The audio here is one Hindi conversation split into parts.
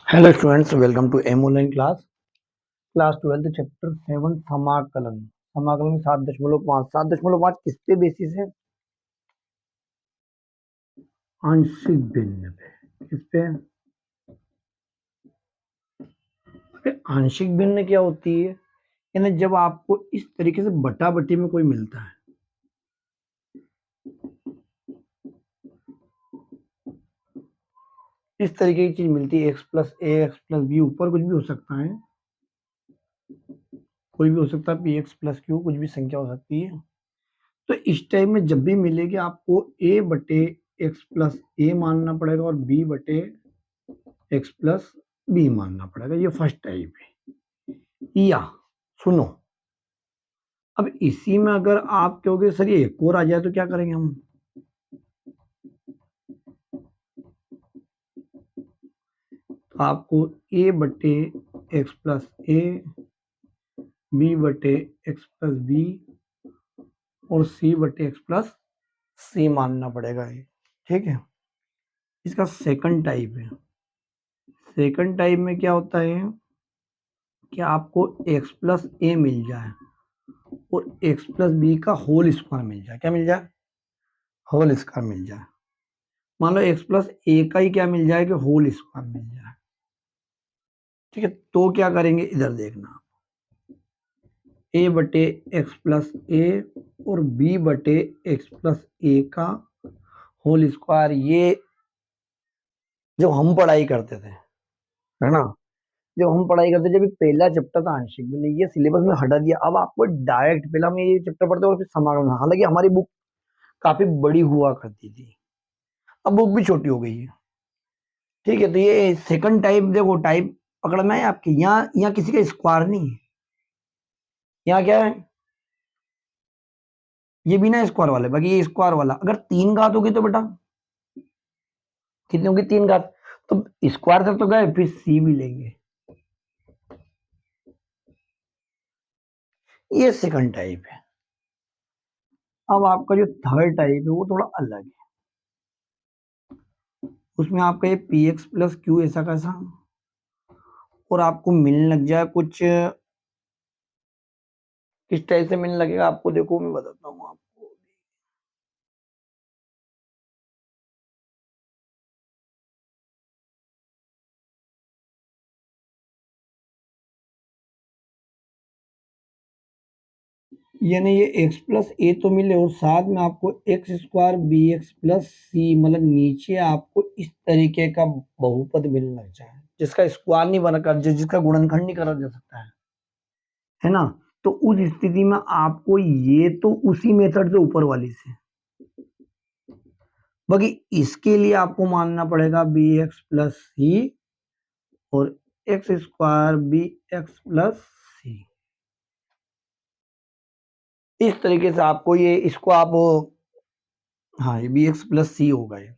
Hello students, welcome to M online class 12 chapter 7 समाकलन। समाकलन में 7.5 किस पे बेसिस है? आंशिक भिन्न पे। किस पे? आंशिक भिन्न क्या होती है? यानी जब आपको इस तरीके से बटा बटी में कोई मिलता है, इस तरीके की चीज मिलती है, एक्स प्लस ए एक्स प्लस बी, ऊपर कुछ भी हो सकता है, कोई भी हो सकता है, पी एक्स प्लस क्यू, कुछ भी संख्या हो सकती है। तो इस टाइम में जब भी मिलेगी आपको ए बटे एक्स प्लस ए मानना पड़ेगा और बी बटे एक्स प्लस बी मानना पड़ेगा। ये फर्स्ट टाइप है। या सुनो, अब इसी में अगर आप कहोगे सर ये एक और आ जाए तो क्या करेंगे हम? तो आपको ए बटे एक्स प्लस ए, बी बटे एक्स प्लस बी और सी बटे एक्स प्लस सी मानना पड़ेगा। ये ठीक है। इसका सेकंड टाइप है। सेकंड टाइप में क्या होता है कि आपको एक्स प्लस ए मिल जाए और एक्स प्लस बी का होल स्क्वायर मिल जाए। क्या मिल जाए? होल स्क्वायर मिल जाए। मान लो एक्स प्लस ए का ही क्या मिल जाए कि होल स्क्वायर मिल जाए। ठीक है, तो क्या करेंगे इधर देखना, ए बटे एक्स प्लस ए और बी बटे एक्स प्लस ए का होल स्क्वायर। ये जब हम पढ़ाई करते थे, है ना, जब हम पढ़ाई करते जब ये पहला चैप्टर था आंशिक भिन्न, ये सिलेबस में हटा दिया। अब आपको डायरेक्ट पहला हम ये चैप्टर पढ़ते और फिर समागम। हालांकि हमारी बुक काफी बड़ी हुआ करती थी, अब बुक भी छोटी हो गई है। ठीक है, तो ये सेकंड टाइप, देखो टाइप पकड़ में है आपके। यहाँ यहाँ किसी का स्क्वायर नहीं है। यहाँ क्या है? ये बिना स्क्वायर वाले, बाकी ये स्क्वायर वाला। अगर तीन घात होगी तो बेटा कितनी होगी? तीन घात। तो स्क्वायर तक तो गए, फिर सी भी लेंगे। ये सेकंड टाइप है। अब आपका जो थर्ड टाइप है वो थोड़ा अलग है। उसमें आपका ये पी एक्स प्लस क्यू ऐसा कैसा, और आपको मिलने लग जाए कुछ किस टाइप से मिलने लगेगा आपको, देखो मैं बताता हूँ आपको। यानी ये एक्स प्लस ए तो मिले और साथ में आपको x square b x plus c, मतलब नीचे आपको इस तरीके का बहुपद मिलने लग जाए जिसका स्क्वायर नहीं बना कर, जिसका गुणनखंड नहीं करा जा सकता है ना। तो उस स्थिति में आपको ये तो उसी मेथड से ऊपर वाली से, बाकी इसके लिए आपको मानना पड़ेगा बी एक्स प्लस सी और x square b x plus c. इस तरीके से आपको ये, इसको आप, हाँ ये बी एक्स प्लस सी होगा। ये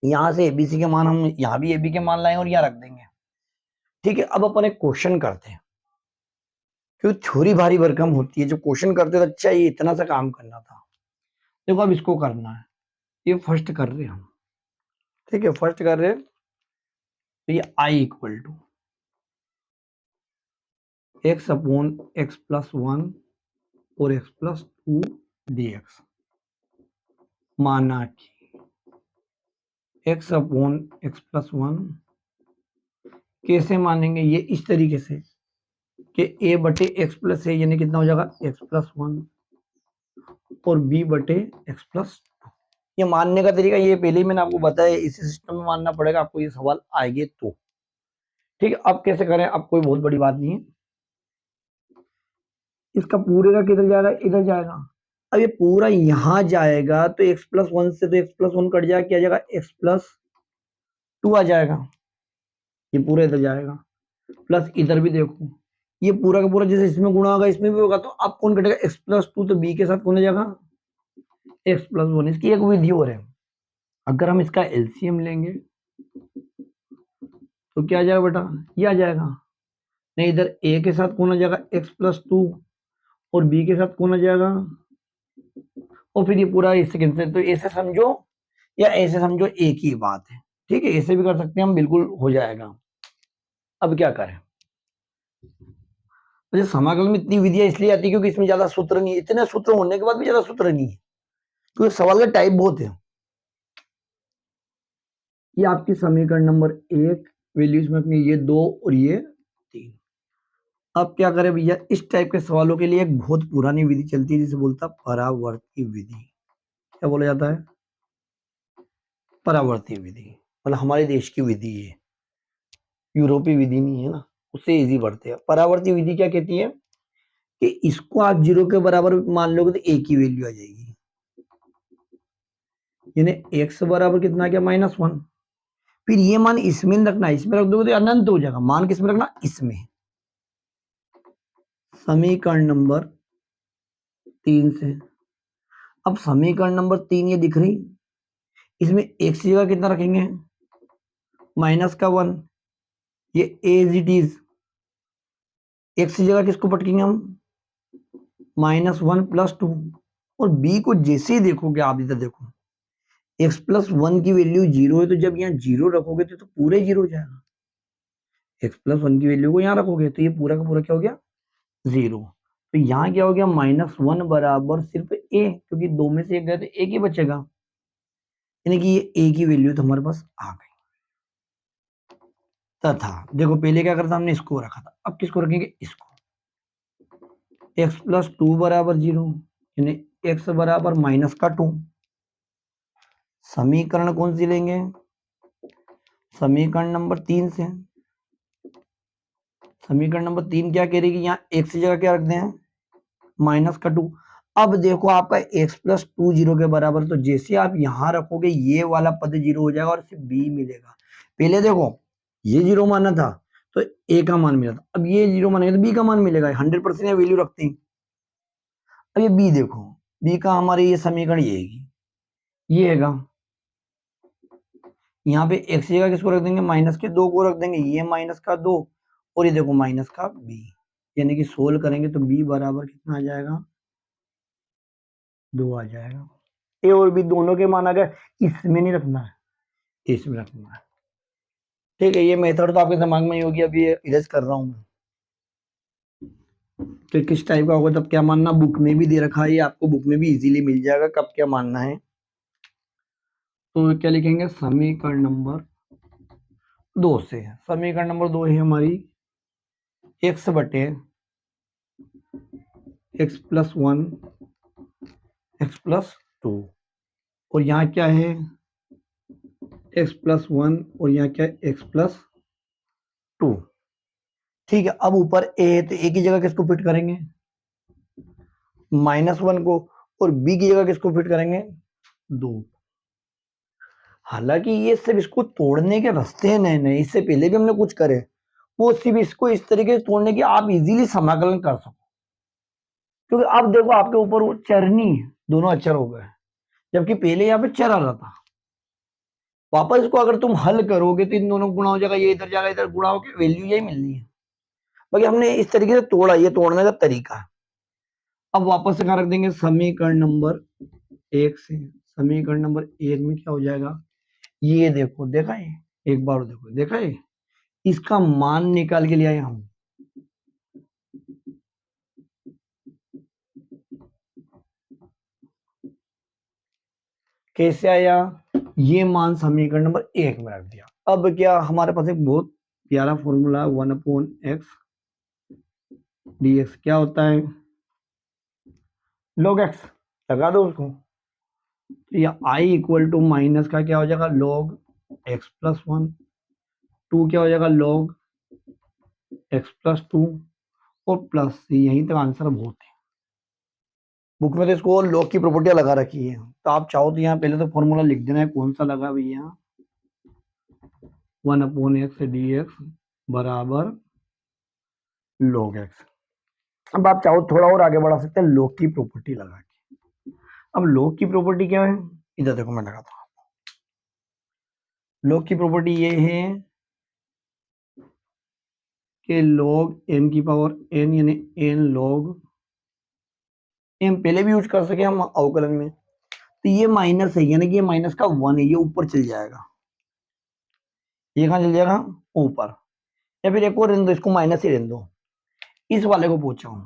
यहाँ से एबीसी के मान हम यहाँ भी एबी के मान लाएं और यहाँ रख देंगे। ठीक है, अब अपन एक क्वेश्चन करते हैं, क्योंकि थ्योरी भारी भरकम होती है। जो क्वेश्चन करते हैं तो अच्छा ये इतना सा काम करना था। देखो अब इसको करना है, ये फर्स्ट कर रहे हैं हम। ठीक है, फर्स्ट कर रहे हैं। तो ये I equal to x upon x plus one और x plus two d x, माना कि x upon x plus one कैसे मानेंगे? ये इस तरीके से कि ए बटे एक्स प्लस ए यानी कितना हो जाएगा एक्स प्लस वन और बी बटे एक्स प्लस। ये मानने का तरीका ये पहले ही मैंने आपको बताया, इसी सिस्टम में मानना पड़ेगा आपको, ये सवाल आएंगे तो। ठीक है, अब कैसे करें? अब कोई बहुत बड़ी बात नहीं है। इसका पूरे का किधर जाएगा? इधर जाएगा। अब ये पूरा यहां जाएगा तो एक्स प्लस वन से तो एक्स प्लस वन कट जाएगा, क्या जाएगा? एक्स प्लस टू आ जाएगा। ये पूरा इधर जाएगा, प्लस इधर भी देखो ये पूरा का पूरा जैसे इसमें गुणा होगा इसमें भी होगा। तो अब कौन कटेगा? एक्स प्लस टू, तो बी के साथ कौन आ जाएगा? X plus one. इसकी एक विधि और है, अगर हम इसका एलसीएम लेंगे तो क्या आ जाएगा बेटा? ये आ जाएगा। नहीं, इधर ए के साथ कौन आ जाएगा? एक्स प्लस टू और बी के साथ कौन आ जाएगा? और फिर ये पूरा इससे कैंसिल। तो ऐसे समझो या ऐसे समझो, एक ही बात है। ठीक है, ऐसे भी कर सकते हैं हम, बिल्कुल हो जाएगा। अब क्या करें? अच्छा, समाकलन में इतनी विधियां इसलिए आती है क्योंकि इसमें ज्यादा सूत्र नहीं है, इतने सूत्र होने के बाद भी ज्यादा सूत्र नहीं है क्योंकि सवाल का टाइप बहुत है। ये आपकी समीकरण नंबर 1, वैल्यू इसमें अपनी ये 2 और ये 3। अब क्या करें भैया, इस टाइप के सवालों के लिए एक बहुत पुरानी विधि चलती है जिसे बोलता है परावर्ती विधि। क्या बोला जाता है? परावर्ती विधि। मतलब हमारे देश की विधि है, यूरोपीय विधि नहीं है ना, उससे इजी बढ़ते हैं। परावर्ती विधि क्या कहती है कि इसको आप 0 के बराबर मान लोगे तो एक ही वैल्यू आ जाएगी, यानी x बराबर कितना आ गया -1। फिर ये मान इसमें रखना, इसमें रख दोगे तो अनंत हो जाएगा। मान किसमें रखना? इसमें। समीकरण नंबर 3 से। अब समीकरण नंबर 3 ये दिख रही, इसमें x की जगह कितना रखेंगे? -1। ये एज इट इज, x की जगह किसको पटकेंगे हम? -1 + 2। और b को जैसे ही देखोगे, आप इधर देखो, x + 1 की वैल्यू 0 है, तो जब यहाँ 0 रखोगे तो पूरे 0 हो जाएगा। x + 1 की वैल्यू को यहाँ रखोगे तो ये पूरा का पूरा क्या हो गया? 0। तो यहाँ क्या हो गया? -1 बराबर सिर्फ a, क्योंकि 2 में से 1 गया तो 1 ही बचेगा, यानी कि ये a की वैल्यू तो हमारे पास आ गई। तथा देखो पहले क्या करता हमने? इसको रखा था, अब किसको रखेंगे? इसको। x + 2 बराबर 0, यानी x बराबर -2। समीकरण कौन सी लेंगे? समीकरण नंबर 3 से। समीकरण नंबर 3 क्या कह रही है कि यहाँ x की जगह क्या रख दें? -2। अब देखो आपका x + 2 0 के बराबर, तो जैसे आप यहां रखोगे ये वाला पद 0 हो जाएगा और सिर्फ b मिलेगा। पहले देखो ये 0 माना था तो a का मान मिला था, अब ये 0 मानेगा तो b का मान मिलेगा। 100% वैल्यू रखते हैं। अब ये b देखो, b का हमारे ये समीकरण ये हैगा। यहाँ पे x की जगह किसको रख देंगे? -2 को रख देंगे, ये -2 और ये देखो -b, यानी कि सोल्व करेंगे तो b बराबर कितना आ जाएगा? 2 आ जाएगा। ए और बी दोनों के मान आ गए, इसमें नहीं रखना है, इसमें रखना है। ठीक है, ये मेथड तो आपके दिमाग में ही होगी, अभी इरेज कर रहा हूं मैं कि किस टाइप का होगा तब क्या मानना। बुक में भी दे रखा है, आपको बुक में भी इजीली मिल जाएगा कब क्या मानना है। तो क्या लिखेंगे? समीकरण नंबर 2 से। समीकरण नंबर 2 है हमारी x बटे x + 1 x + 2, और यहाँ क्या है? x + 1 और यहाँ क्या है? x + 2। ठीक है, अब ऊपर a है तो a की जगह किसको फिट करेंगे? -1 को, और b की जगह किसको फिट करेंगे? 2। हालांकि ये सिर्फ इसको तोड़ने के रास्ते हैं नए नए, इससे पहले भी हमने कुछ करे, वो सिर्फ इसको इस तरीके से तोड़ने की आप इजीली समाकलन कर सको। क्योंकि अब देखो आपके ऊपर वो चरनी है, दोनों अक्षर हो गए, जबकि पहले यहाँ पे चर आ रहा था। वापस इसको अगर तुम हल करोगे तो इन दोनों गुणा हो जाएगा, ये इधर जाएगा, इधर गुणा होकर वैल्यू यही मिलनी है। बाकी हमने इस तरीके से तोड़ा, ये तोड़ने का तरीका। अब वापस से कहाँ रख देंगे? समीकरण नंबर 1 से। समीकरण नंबर 1 में क्या हो जाएगा? ये देखो, देखा है? एक बार देखो, देखा है? इसका मान निकाल के ले आए हम। कैसे आया? ये मान समीकरण नंबर 1 में रख दिया। अब क्या हमारे पास एक बहुत प्यारा फॉर्मूला 1/x dx क्या होता है? log x। लगा दो उसको, तो ये i = माइनस का क्या हो जाएगा? log x + 1। 2 क्या हो जाएगा? log x + 2 और प्लस यहीं तक आंसर बहुत है। बुक में तो इसको log की प्रॉपर्टियां लगा रखी है, तो आप चाहो तो यहाँ पहले तो फॉर्मूला लिख देना है कौन सा लगा भैया। 1/x dx बराबर log x। अब आप चाहो थोड़ा और आगे बढ़ा सकते हैं log की प्रॉपर्टी लगा के। अब log की प्रॉपर्टी क्या है? इधर देखो मैं लगाता हूँ। log की प्रॉपर्टी ये है कि log m की पावर n, यानी n log m पहले भी यूज कर सके हम अवकलन में, तो ये माइनस है, यानी कि ये -1 है, ये ऊपर चल जाएगा। ये कहाँ चल जाएगा? ऊपर। या फिर एक और रहने दो, इसको माइनस ही रहने दो, इस वाले को पूछा हूं।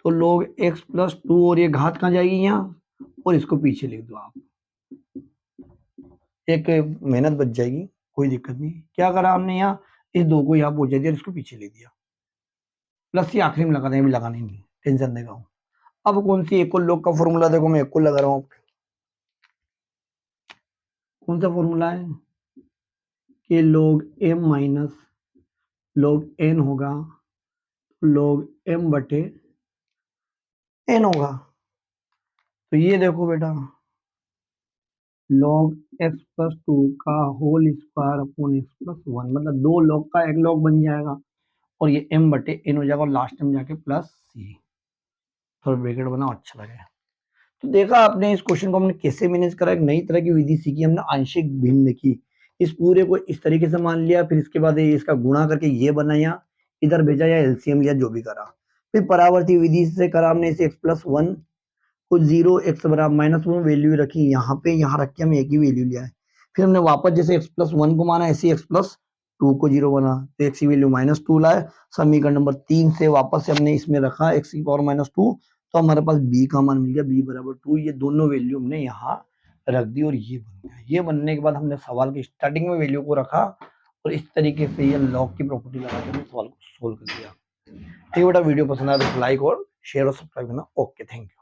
तो log x प्लस 2 और ये घात कहाँ जाएगी यहाँ, और इसको पीछे लिख दो आप, एक मेहनत बच जाएगी, कोई दिक्कत नहीं। क्या करा हमने यहाँ, इस दो को यहाँ पहुंचा दिया, इसको पीछे लिख दिया, प्लस ये आखिरी में लगा देंगे, लगाना ही नहीं, टेंशन देगा। अब कौन सी एक log का फॉर्मूला देखो, मैं एक लगा रहा हूँ, कौन सा फॉर्मूला है कि log m minus log n होगा, log m बटे n होगा। तो ये देखो बेटा, log x प्लस 2 का whole square upon x plus 1, मतलब दो log का एक log बन जाएगा, और ये m बटे n हो जाएगा, और लास्ट में जाके प्लस c, थोड़ा ब्रैकेट बनाओ अच्छा लगेगा। तो देखा आपने इस क्वेश्चन को हमने कैसे मैनेज करा, एक नई तरह की विधि सीखी हमने, आंशिक भिन्न की। इस पूरे को इस तरीके से मान लिया, फिर इसके बाद इसका गुणा करके ये बनाया, इधर भेजा या एलसीएम लिया, जो भी करा। फिर परावर्ती विधि से करा हमने इसे x प्लस 1 को 0 x बराबर माइनस 1 वैल्यू रखी यहाँ पे, यहाँ रख के हम एक ही वैल्यू लिया है। फिर हमने वापस जैसे x प्लस 1 को माना, ऐसे x प्लस 2 को 0 बना, तो x की वैल्यू माइनस 2 लाए। समीकरण नंबर 3 से वापस से हमने इसमें रखा x की पावर माइनस 2, तो हमारे पास b का मान मिल गया, b बराबर 2। ये दोनों वैल्यू हमने यहाँ रख दी और ये बन गया। ये बनने के बाद हमने सवाल की स्टार्टिंग में वैल्यू को रखा, और इस तरीके से ये लॉग की प्रॉपर्टी लगा के सवाल को सोल्व कर दिया। ठीक है बेटा, वीडियो पसंद आया तो लाइक और शेयर और सब्सक्राइब करना। Okay, thank you.